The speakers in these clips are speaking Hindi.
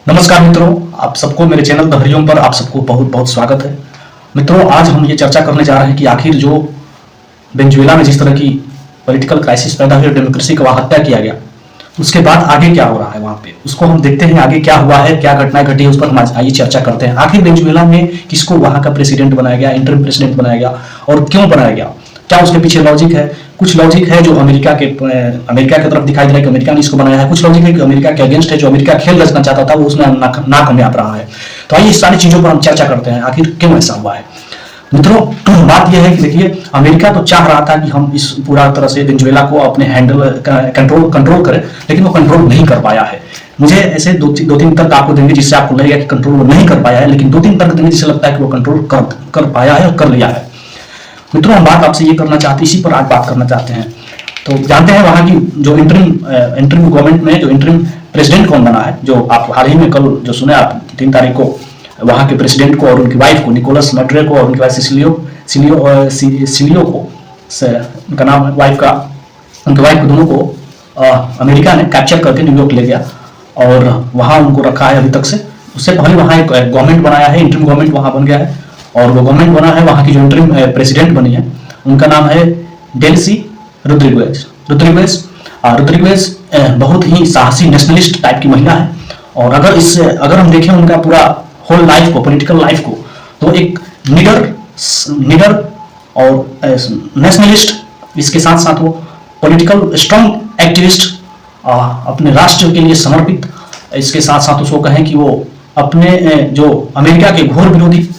नमस्कार मित्रों, आप सबको मेरे चैनल द हरिओम पर आप सबको बहुत बहुत स्वागत है। मित्रों, आज हम ये चर्चा करने जा रहे हैं कि आखिर जो वेनेजुएला में जिस तरह की पॉलिटिकल क्राइसिस पैदा हुई और डेमोक्रेसी का वहाँ हत्या किया गया, उसके बाद आगे क्या हो रहा है वहाँ पे, उसको हम देखते हैं। आगे क्या हुआ है, क्या घटनाएं घटी है, उस पर हम आइए चर्चा करते हैं। आखिर वेनेजुएला में किसको वहाँ का प्रेसिडेंट बनाया गया, इंटरिम प्रेसिडेंट बनाया गया और क्यों बनाया गया, क्या उसके पीछे लॉजिक है। कुछ लॉजिक है जो अमेरिका की तरफ दिखाई दे रहा है कि अमेरिका ने इसको बनाया है। कुछ लॉजिक है कि अमेरिका के अगेंस्ट है, जो अमेरिका खेल रचना चाहता था वो उसमें नाकामयाब रहा है। तो आइए इस सारी चीजों पर हम चर्चा करते हैं, आखिर क्यों ऐसा हुआ है। मित्रों, बात यह है कि देखिए, अमेरिका तो चाह रहा था कि हम इस पूरा तरह से वेनेजुएला को अपने कंट्रोल करें, लेकिन वो कंट्रोल नहीं कर पाया है। मुझे ऐसे दो तीन तर्क आपको देंगे जिससे आपको लगेगा कि कंट्रोल वो नहीं कर पाया है, लेकिन 2-3 तर्क देंगे जिससे लगता है कि वो कंट्रोल कर पाया है और कर लिया है। मित्रों, हम बात आपसे ये करना चाहते हैं, इसी पर आज बात करना चाहते हैं। तो जानते हैं वहाँ की जो इंटरिम गवर्नमेंट में जो इंटरिम प्रेसिडेंट कौन बना है, जो आप हाल ही में कल जो सुने आप 3 तारीख को, वहाँ के प्रेसिडेंट को और उनकी वाइफ को, निकोलस मैडुरो को और उनकी वाइफ सिलियो को, उनका नाम वाइफ का, उनके वाइफ को, दोनों को अमेरिका ने कैप्चर करके न्यूयॉर्क ले गया और वहाँ उनको रखा है अभी तक से। उससे पहले वहाँ एक गवर्नमेंट बनाया है, इंटरिम गवर्नमेंट वहाँ बन गया है और वो गवर्नमेंट बना है। वहाँ की जो इंटरिम प्रेसिडेंट बनी है उनका नाम है डेल्सी रोड्रिगेज। बहुत ही साहसी नेशनलिस्ट टाइप की महिला है और अगर हम देखें उनका पूरा होल लाइफ को, पॉलिटिकल लाइफ को, तो एक निडर और नेशनलिस्ट, इसके साथ साथ वो पॉलिटिकल स्ट्रॉन्ग एक्टिविस्ट, अपने राष्ट्र के लिए समर्पित, इसके साथ साथ उसको कहें कि वो अपने जो अमेरिका के घोर विरोधी,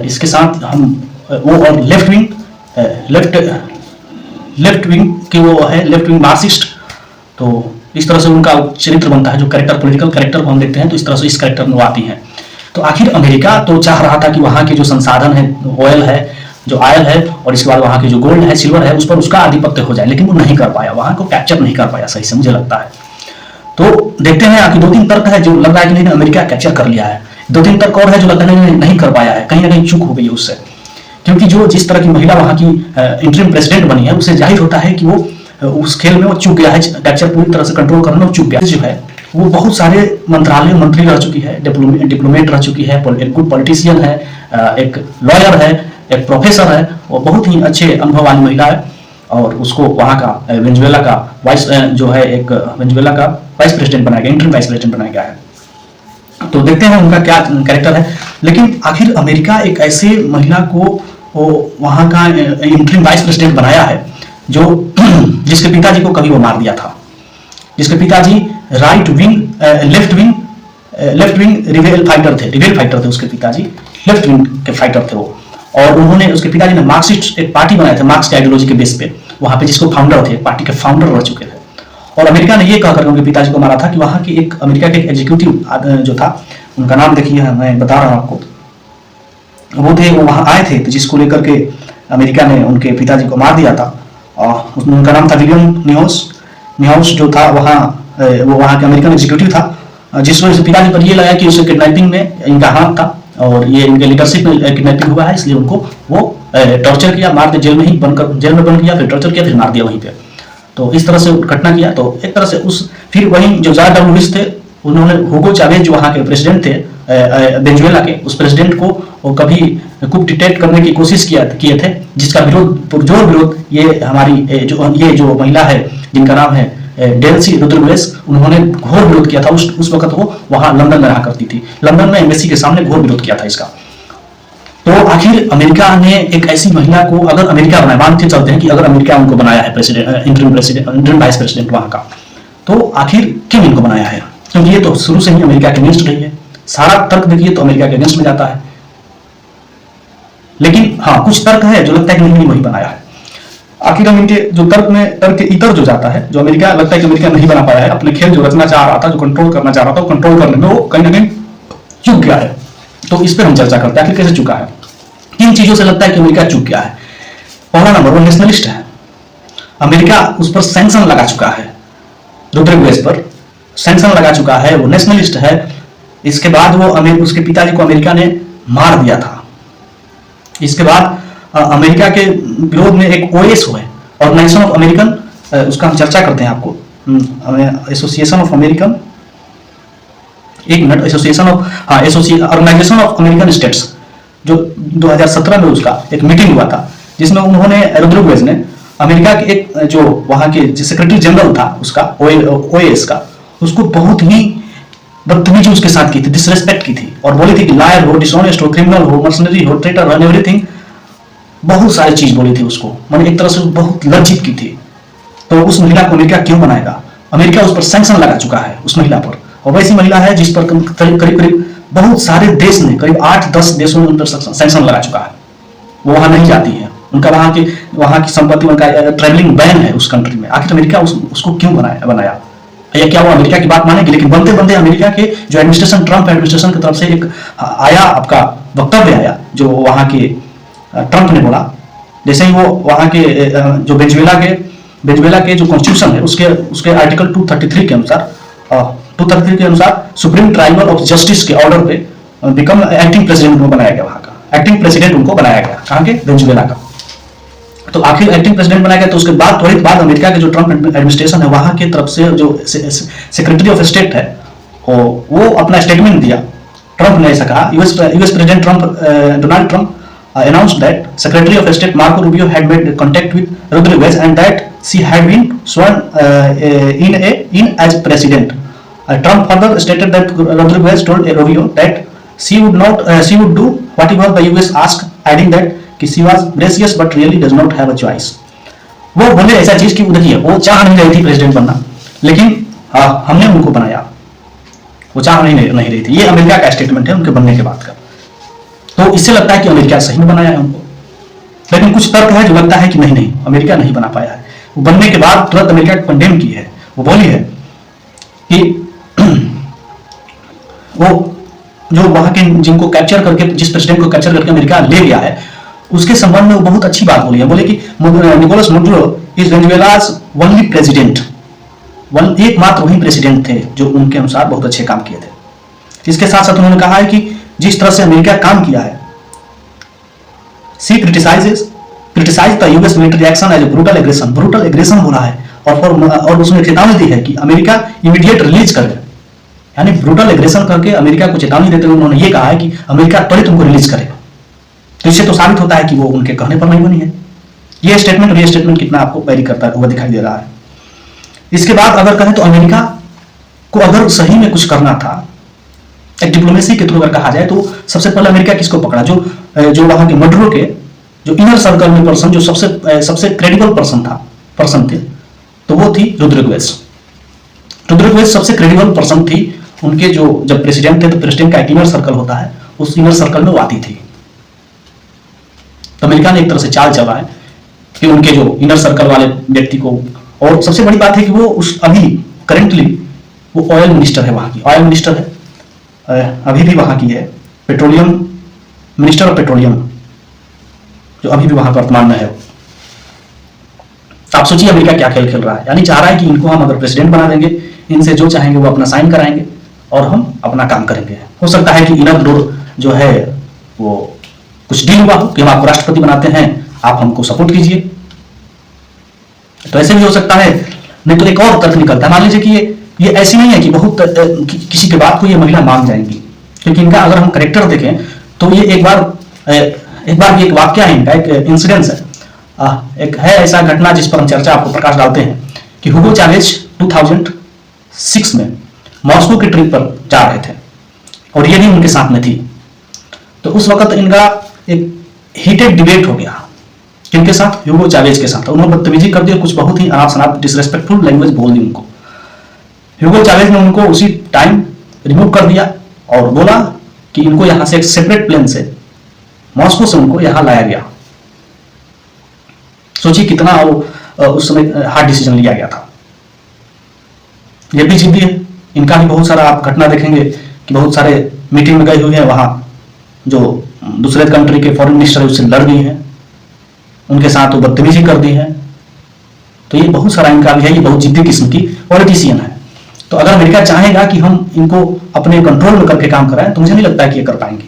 इसके साथ हम वो और लेफ्ट विंग की वो है, लेफ्ट विंग मार्क्सिस्ट। तो इस तरह से उनका चरित्र बनता है, जो कैरेक्टर, पॉलिटिकल कैरेक्टर को हम देखते हैं तो इस तरह से इस कैरेक्टर में वो आती हैं। तो आखिर अमेरिका तो चाह रहा था कि वहाँ के जो संसाधन है, ऑयल है, जो आयल है और इसके बाद वहाँ के जो गोल्ड है, सिल्वर है, उस पर उसका आधिपत्य हो जाए, लेकिन वो नहीं कर पाया, वहाँ को कैप्चर नहीं कर पाया सही से, मुझे लगता है। तो देखते हैं आखिर 2-3 तर्क है जो लग रहा है कि नहीं, अमेरिका कैप्चर कर लिया है। 2-3 तर्क और है जो लगता है नहीं कर पाया है, कहीं ना कहीं चूक हो गई है उससे, क्योंकि जो जिस तरह की महिला वहाँ की इंटरिम प्रेसिडेंट बनी है, उससे जाहिर होता है कि वो उस खेल में वो चूक गया है, कैप्चर पूरी तरह से कंट्रोल करने में चूक गया जो है। वो बहुत सारे मंत्रालय मंत्री रह चुकी है, डिप्लोमेट रह चुकी है, एक गुड पॉलिटिशियन है, एक लॉयर है, एक प्रोफेसर है, वो बहुत ही अच्छे अनुभव वाली महिला है और उसको वहाँ का वेनेजुएला का वेनेजुएला का वाइस प्रेसिडेंट बनाया गया, इंटरिम वाइस प्रेसिडेंट बनाया गया है। तो देखते हैं उनका क्या कैरेक्टर है। लेकिन आखिर अमेरिका एक ऐसे महिला को वहाँ का इंटरिम वाइस प्रेसिडेंट बनाया है जो जिसके पिताजी को कभी वो मार दिया था, जिसके पिताजी लेफ्ट विंग रिबेल फाइटर थे उसके पिताजी लेफ्ट विंग के फाइटर थे वो, और उन्होंने, उसके पिताजी ने मार्क्सिस्ट एक पार्टी बनाया था, मार्क्स की आइडियोलॉजी के बेस पे, वहाँ पे जिसको फाउंडर थे, पार्टी के फाउंडर रह चुके थे। और अमेरिका ने ये कहकर उनके पिताजी को मारा था कि वहाँ की अमेरिका के एग्जीक्यूटिव जो था, उनका नाम देखिए, मैं बता रहा हूँ आपको, वो वहाँ आए थे, तो जिसको लेकर के अमेरिका ने उनके पिताजी को मार दिया था। और उनका नाम था विलियम न्यूहाउस जो था वो वहाँ के अमेरिकन एग्जीक्यूटिव था, जिस वजह से पिताजी पर यह लगा कि उसे किडनैपिंग में इनका हाथ था और ये इनके लीडरशिप में किडनैपिंग हुआ है, इसलिए उनको वो टॉर्चर किया, मार दिया, जेल में बंद किया, फिर टॉर्चर किया, फिर मार दिया वहीं पे। तो इस तरह से घटना किया। तो एक तरह से फिर वहीं जो जॉर्ज डब्ल्यू बुश थे, उन्होंने हुगो चावेज जो वहाँ के प्रेसिडेंट थे वेनेजुएला के, उस प्रेसिडेंट को वो कभी कुप डिटेक्ट करने की कोशिश किए थे, जिसका पुरजोर विरोध ये जो महिला है जिनका नाम है डेल्सी रोड्रिगेज, उन्होंने घोर विरोध किया था। उस वक्त वो वहाँ लंदन में रहा करती थी, लंदन में एम्बेसी के सामने घोर विरोध किया था इसका। तो आखिर अमेरिका ने एक ऐसी महिला को, अगर अमेरिका बनाया, मानते चलते हैं कि अगर अमेरिका उनको बनाया है इंटरिम वाइस प्रेसिडेंट वहाँ का, तो आखिर क्यों इनको बनाया है, क्योंकि ये तो शुरू से ही अमेरिका के अगेंस्ट रही है। सारा तर्क देखिए तो अमेरिका के अगेंस्ट में जाता है, लेकिन हाँ कुछ तर्क है जो लगता है कि नहीं वही बनाया है। आखिर हम इनके जो तर्क के इतर जो जाता है, जो अमेरिका लगता है कि अमेरिका नहीं बना पाया है, अपने खेल जो रचना चाह रहा था, जो कंट्रोल करना चाह रहा था, वो कंट्रोल करने में वो कहीं ना कहीं चूक गया है। तो इस पर हम चर्चा करते हैं आखिर कैसे चुका है। 3 चीजों से लगता है कि अमेरिका चूक गया है। पहला नंबर, वो नेशनलिस्ट है, अमेरिका उस पर सैंक्शन लगा चुका है, रोड्रिगेज पर सैंक्शन लगा चुका है, वो नेशनलिस्ट है। इसके बाद वो उसके पिताजी को अमेरिका ने मार दिया था। इसके बाद अमेरिका के विरोध में एक ओएस है, ऑर्गेनाइजेशन ऑफ अमेरिकन, उसका हम चर्चा करते हैं आपको, एसोसिएशन ऑफ अमेरिकन एक minute, association of organization of American States, जो 2017 में उसका एक मीटिंग हुआ था, जिसमें उन्होंने रोड्रिगेज ने अमेरिका के एक जो वहां के सेक्रेटरी जनरल था उसका ओएस का, उसको बहुत ही बदतमीजी उसके साथ की थी, डिसरेस्पेक्ट की थी, और बोली थी कि लायर हो, डिसऑनेस्ट हो, क्रिमिनल हो, मर्सनरी हो, ट्रेटर हो, एवरीथिंग, बहुत सारी चीज बोली थी उसको, मैंने एक तरह से बहुत लज्जित की थी। तो उस महिला को अमेरिका क्यों बनाएगा? अमेरिका उस पर सैंक्शन लगा चुका है उस महिला पर, और वैसी महिला है जिस पर करीब करीब बहुत सारे देश ने, करीब 8-10 देशों ने उन पर सैंक्शन लगा चुका है। वो वहां नहीं जाती है, उनका वहां की संपत्ति, उनका ट्रैवलिंग बैन है उस कंट्री में। आखिर अमेरिका उसको क्यों बनाया? या क्या वो अमेरिका की बात मानेगी? लेकिन बनते बनते अमेरिका के जो एडमिनिस्ट्रेशन, ट्रंप एडमिनिस्ट्रेशन की तरफ से एक आया, आपका वक्तव्य आया, जो वहां के ट्रंप ने बोला, जैसे ही वो वहां के जो वेनेजुएला के जो कॉन्स्टिट्यूशन है उसके आर्टिकल 233 के अनुसार सुप्रीम ट्राइब्यूनल ऑफ जस्टिस के ऑर्डर पे बिकम एक्टिंग प्रेसिडेंट उनको बनाया गया, वहां का एक्टिंग प्रेसिडेंट उनको बनाया गया, कहां के? वेनेजुएला का। तो आखिर एक्टिंग प्रेसिडेंट बनाया गया, तो उसके बाद त्वरित बाद अमेरिका के जो ट्रंप एडमिनिस्ट्रेशन है वहां की तरफ से जो सेक्रेटरी ऑफ स्टेट है वो अपना स्टेटमेंट दिया। ट्रंप ने ऐसा कहा, US president Donald Trump announced that Secretary of State Marco Rubio had made contact with Rodriguez and that she had been sworn in as president. Trump further stated that Rodriguez told Rubio that she would do whatever the US asked, adding that she was gracious but really does not have a choice. वो बोले ऐसा चीज कि देखिए वो चाह नहीं रही थी प्रेसिडेंट बनना, लेकिन हमने उनको बनाया, वो चाह नहीं रही थी। ये अमेरिका का स्टेटमेंट है उनके बनने के बाद का। तो इससे लगता है कि अमेरिका सही में बनाया है उनको, लेकिन कुछ तर्क है जो लगता है कि नहीं, अमेरिका नहीं बना पाया है। वो बनने के बाद तुरंत अमेरिका को कंडेम की है। वो बोली है कि वो जो वहां के जिनको कैप्चर करके, जिस प्रेसिडेंट को कैप्चर करके अमेरिका ले गया है, उसके संबंध में वो बहुत अच्छी बात बोली है। बोले कि Nicholas Maduro is वेनेजुएलास only president, एकमात्र वही प्रेसिडेंट थे जो उनके अनुसार बहुत अच्छे काम किए थे। इसके साथ साथ उन्होंने कहा है कि जिस तरह से अमेरिका काम किया है, she criticise the US military action as a brutal aggression बोला है, और उसने चेतावनी दी है कि अमेरिका इमीडिएट रिलीज करे, यानी ब्रूटल एग्रेशन करके अमेरिका को चेतावनी देते हुए उन्होंने ये कहा है कि अमेरिका त्वरित उनको रिलीज करे। तो इससे तो साबित होता है कि वो उनके कहने पर नहीं बनी है। ये स्टेटमेंट कितना आपको वेरी करता हुआ दिखाई दे रहा है। इसके बाद अगर कहें तो अमेरिका को अगर सही में कुछ करना था, एक डिप्लोमेसी के थ्रू अगर कहा जाए, तो सबसे पहले अमेरिका किसको पकड़ा? जो वहां के मडुरो के जो इनर सर्कल में पर्सन, जो सबसे क्रेडिबल पर्सन थे, तो वो थी रोड्रिगेज सबसे क्रेडिबल पर्सन थी। उनके जो जब प्रेसिडेंट थे तो प्रेसिडेंट का एक इनर सर्कल होता है, उस इनर सर्कल में वो आती थी। तो अमेरिका ने एक तरह से चाल चला है कि उनके जो इनर सर्कल वाले व्यक्ति को, और सबसे बड़ी बात है कि वो अभी करेंटली वो ऑयल मिनिस्टर है, वहां की ऑयल मिनिस्टर है, अभी भी वहां की है, पेट्रोलियम मिनिस्टर ऑफ पेट्रोलियम, जो अभी भी वहां वर्तमान में है। तो आप सोचिए अमेरिका क्या खेल खेल रहा है, यानी चाह रहा है कि इनको हम अगर प्रेसिडेंट बना देंगे, इनसे जो चाहेंगे वो अपना साइन कराएंगे और हम अपना काम करेंगे। हो सकता है कि इनर डोर जो है वो कुछ डील हुआ हो कि हम आपको राष्ट्रपति बनाते हैं, आप हमको सपोर्ट कीजिए, तो ऐसे भी हो सकता है। नहीं तो एक और तर्क निकलता है, मान लीजिए कि ये ऐसी नहीं है कि बहुत किसी के बात को ये महिला मान जाएंगी, क्योंकि इनका अगर हम कैरेक्टर देखें तो ये एक बार एक वाक्य है, इनका एक इंसिडेंस है, एक है ऐसा घटना जिस पर हम चर्चा आपको प्रकाश डालते हैं कि हुगो चावेज 2006 में मॉस्को की ट्रिप पर जा रहे थे और ये भी उनके साथ में थी। तो उस वक्त इनका एक हीटेड डिबेट हो गया, किनके साथ? ह्यूगो चावेज के साथ। उन्होंने बदतमीजी कर दी, कुछ बहुत ही अनाप शनाप डिसरेस्पेक्टफुल लैंग्वेज बोल दी उनको। ह्यूगो चावेज ने उनको उसी टाइम रिमूव कर दिया और बोला कि इनको यहां से एक सेपरेट प्लेन से मॉस्को से उनको यहां लाया गया। सोचिए कितना उस समय हार्ड डिसीजन लिया गया था। ये भी जिद्दी है, इनका भी बहुत सारा आप घटना देखेंगे कि बहुत सारे मीटिंग में गए हुए हैं, वहां जो दूसरे कंट्री के फॉरेन मिनिस्टर है उससे लड़ गई हैं, उनके साथ वो बदतमीजी कर दी है। तो ये बहुत सारा इनका भी है, ये बहुत जिद्दी किस्म की पॉलिटिशियन है। तो अगर अमेरिका चाहेगा कि हम इनको अपने कंट्रोल में करके काम कराएं, तो मुझे नहीं लगता कि ये कर पाएंगे,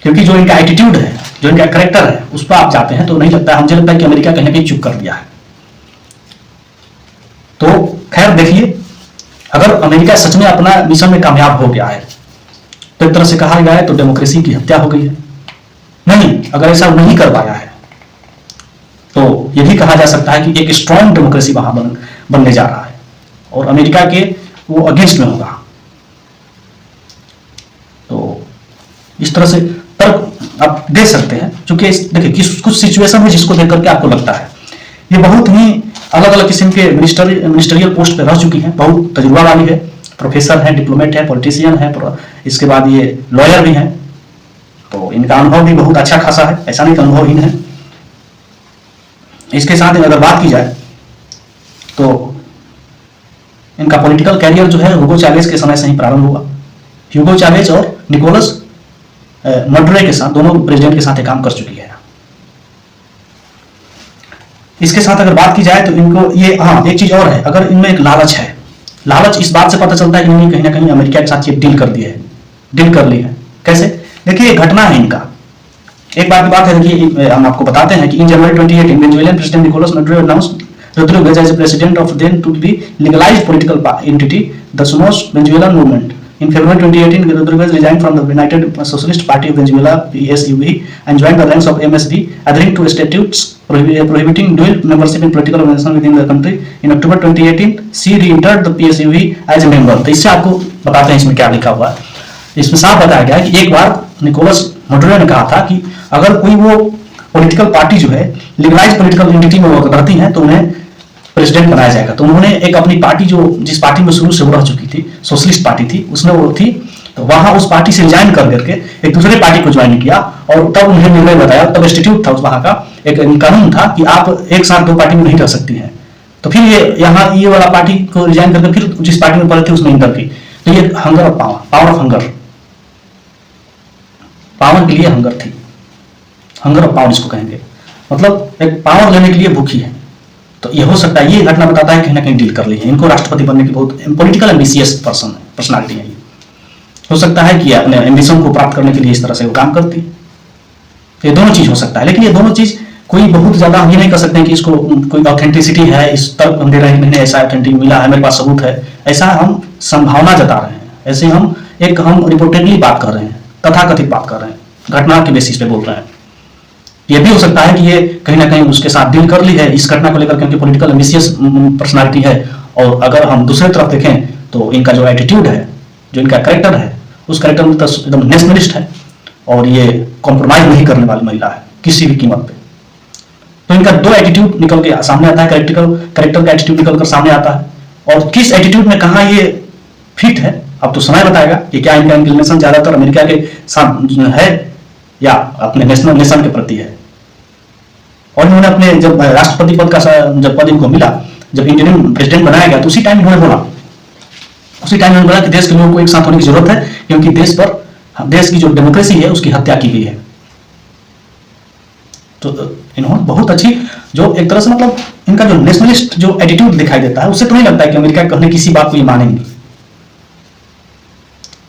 क्योंकि जो इनका एटीट्यूड है, जो इनका कैरेक्टर है, उस पर आप जाते हैं तो नहीं लगता है, मुझे लगता है कि अमेरिका कहीं ना कहीं चुप कर दिया है। तो खैर देखिए, अगर अमेरिका सच में अपना मिशन में कामयाब हो गया है तो एक तरह से कहा गया है तो डेमोक्रेसी की हत्या हो गई है। नहीं, अगर ऐसा नहीं कर पाया है तो यह भी कहा जा सकता है कि एक स्ट्रॉन्ग डेमोक्रेसी वहां बनने जा रहा है और अमेरिका के वो अगेंस्ट में होगा। तो इस तरह से तर्क आप दे सकते हैं, क्योंकि देखिए कुछ सिचुएशन है जिसको देख करके आपको लगता है ये बहुत ही अलग अलग किस्म के मिनिस्टरियल पोस्ट पे रह चुकी हैं, बहुत तजुर्बा वाली है, प्रोफेसर है, डिप्लोमेट है, पॉलिटिशियन है, इसके बाद ये लॉयर भी हैं, तो इनका अनुभव भी बहुत अच्छा खासा है, ऐसा नहीं कि अनुभवहीन है। इसके साथ अगर बात की जाए तो इनका पॉलिटिकल कैरियर जो है ह्यूगो चावेज के समय से ही प्रारंभ हुआ। ह्यूगो चावेज और निकोलस मडुरो के साथ, दोनों प्रेसिडेंट के साथ काम कर चुकी है। इसके साथ अगर बात की जाए तो इनको ये एक चीज और है, अगर इनमें एक लालच है, लालच इस बात से पता चलता है कि इन्होंने कहीं ना कहीं अमेरिका के साथ ये डील कर दी है, डील कर ली है। कैसे? देखिए घटना है इनका, एक बार की बात है, देखिए हम आपको बताते हैं कि in January 2018 Venezuelan president Nicolas Maduro announced Rodriguez as president of then to be legalized political entity, the Somos Venezuelan movement. In February 2018, Rodriguez resigned from the United Socialist Party of Venezuela (PSUV) and joined the ranks of MSV, adhering to statutes prohibiting dual membership in political organizations within the country. In October 2018, she re-entered the PSUV as a member. तो इससे आपको बताते हैं इसमें क्या लिखा हुआ है। इसमें साफ बताया गया है कि एक बार निकोलस मडुरो ने कहा था कि अगर कोई वो पॉलिटिकल पार्टी जो है लीगलाइज पॉलिटिकल एंटिटी में वो रहती है तो उन्हें प्रेसिडेंट बनाया जाएगा। तो उन्होंने एक अपनी पार्टी जो जिस पार्टी में शुरू से वो रह चुकी थी, सोशलिस्ट पार्टी थी, उसमें वो थी, तो वहां उस पार्टी से रिजाइन कर करके एक दूसरे पार्टी को ज्वाइन किया और तब उन्हें निर्णय बताया, तब इंस्टीट्यूट था उस वहां का एक कानून था कि आप एक साथ दो पार्टी में नहीं रह सकती हैं। तो फिर ये यहाँ ये वाला पार्टी को रिजाइन करके फिर जिस पार्टी में पड़े थे उसमें इंटर की। तो ये hunger of power, power of hunger, power के लिए हंगर थी, हंगर ऑफ पावर इसको कहेंगे, मतलब एक पावर लेने के लिए भूखी है। तो ये हो सकता है, ये घटना बताता है कहीं ना कहीं डील कर ली है, इनको राष्ट्रपति बनने की बहुत पॉलिटिकल एम्बिशियस पर्सनालिटी है। ये हो सकता है कि अपने एम्बिशन को प्राप्त करने के लिए इस तरह से वो काम करती है। तो ये दोनों चीज हो सकता है, लेकिन ये दोनों चीज कोई बहुत ज्यादा हम ये नहीं कर सकते हैं कि इसको कोई ऑथेंटिसिटी है, इस तर्क हम दे रहे हैं नहीं ऐसा ऑथेंटिक मिला है, मेरे पास सबूत है, ऐसा हम संभावना जता रहे हैं, ऐसे हम रिपोर्टेडली बात कर रहे हैं, तथाकथित बात कर रहे हैं, घटना के बेसिस पे बोल रहे हैं। ये भी हो सकता है कि ये कहीं ना कहीं उसके साथ डील कर ली है इस घटना को लेकर, क्योंकि पॉलिटिकल एम्बिशियस पर्सनालिटी है। और अगर हम दूसरी तरफ देखें तो इनका जो एटीट्यूड है, जो इनका कैरेक्टर है, उस कैरेक्टर में तो एकदम नेशनलिस्ट है और ये कॉम्प्रोमाइज नहीं करने वाली महिला है किसी भी कीमत पे। तो इनका दो एटीट्यूड निकल के सामने आता है, कैरेक्टर का एटीट्यूड निकल कर सामने आता है, और किस एटीट्यूड में कहाँ ये फिट है अब तो समय बताएगा कि क्या इनका इंक्लिनेशन ज्यादातर अमेरिका के साथ है या अपने नेशन के प्रति है। और इन्होंने अपने जब राष्ट्रपति पद का जब पद इनको मिला, जब इंडियन प्रेसिडेंट बनाया गया, तो उसी टाइम इन्होंने बोला कि देश के लोगों को एक साथ होने की जरूरत है, क्योंकि देश की जो डेमोक्रेसी है उसकी हत्या की गई है। तो इन्होंने बहुत अच्छी जो एक तरह से मतलब इनका जो नेशनलिस्ट जो एटीट्यूड दिखाई देता है, उससे तो नहीं लगता है कि अमेरिका कहने किसी बात को ये मानेंगे,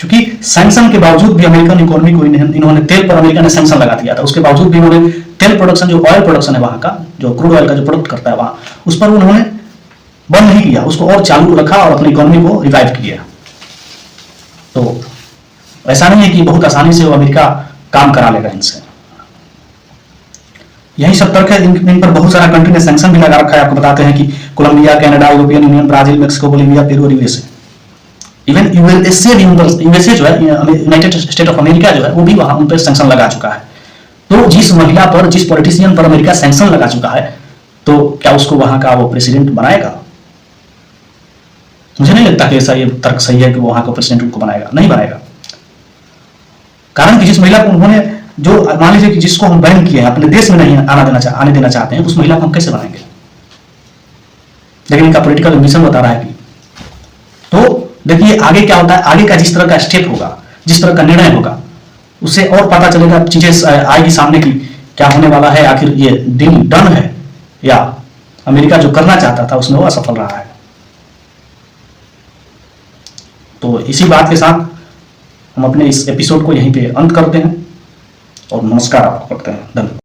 क्योंकि सैंक्शन के बावजूद भी अमेरिकन इकोनॉमी को इन्होंने तेल पर अमेरिका ने सैंक्शन लगा दिया था, उसके बावजूद भी इन्होंने तेल प्रोडक्शन जो ऑयल प्रोडक्शन है वहां का, जो क्रूड ऑयल का जो प्रोडक्ट करता है वहां, उस पर उन्होंने बंद नहीं किया, उसको और चालू रखा और अपनी इकोनॉमी को रिवाइव किया। तो ऐसा नहीं है कि बहुत आसानी से वो अमेरिका काम करा लेगा इनसे। यही सब तर्क है, इन पर बहुत सारा कंट्री ने सैंक्शन भी लगा रखा है। आपको बताते हैं कि Colombia, Canada, European Union, Brazil, Mexico, Bolivia, Peru और यूएसए, इवन यूएसए जो है, यूनाइटेड स्टेट ऑफ अमेरिका जो है, वो भी वहां उन पर सैंक्शन लगा चुका है। तो जिस महिला पर, जिस पॉलिटिशियन पर अमेरिका सैंक्शन लगा चुका है, तो क्या उसको वहां का वो प्रेसिडेंट बनाएगा? मुझे नहीं लगता कि ऐसा ये तर्क सही है कि वो वहां का प्रेसिडेंट उनको बनाएगा, नहीं बनाएगा। कारण कि जिस महिला को उन्होंने, जो मान लीजिए कि जिसको हम बैन किए हैं, अपने देश में नहीं आने देना चाहते हैं, उस महिला को हम कैसे बनाएंगे? लेकिन इनका पॉलिटिकल एम्बिशन बता रहा है कि, तो देखिए आगे क्या होता है, आगे का जिस तरह का स्टेप होगा, जिस तरह का निर्णय होगा, उससे और पता चलेगा, चीजें आएगी सामने की क्या होने वाला है, आखिर ये डील डन है या अमेरिका जो करना चाहता था उसमें वो असफल रहा है। तो इसी बात के साथ हम अपने इस एपिसोड को यहीं पे अंत करते हैं और नमस्कार आपको करते हैं। धन्यवाद।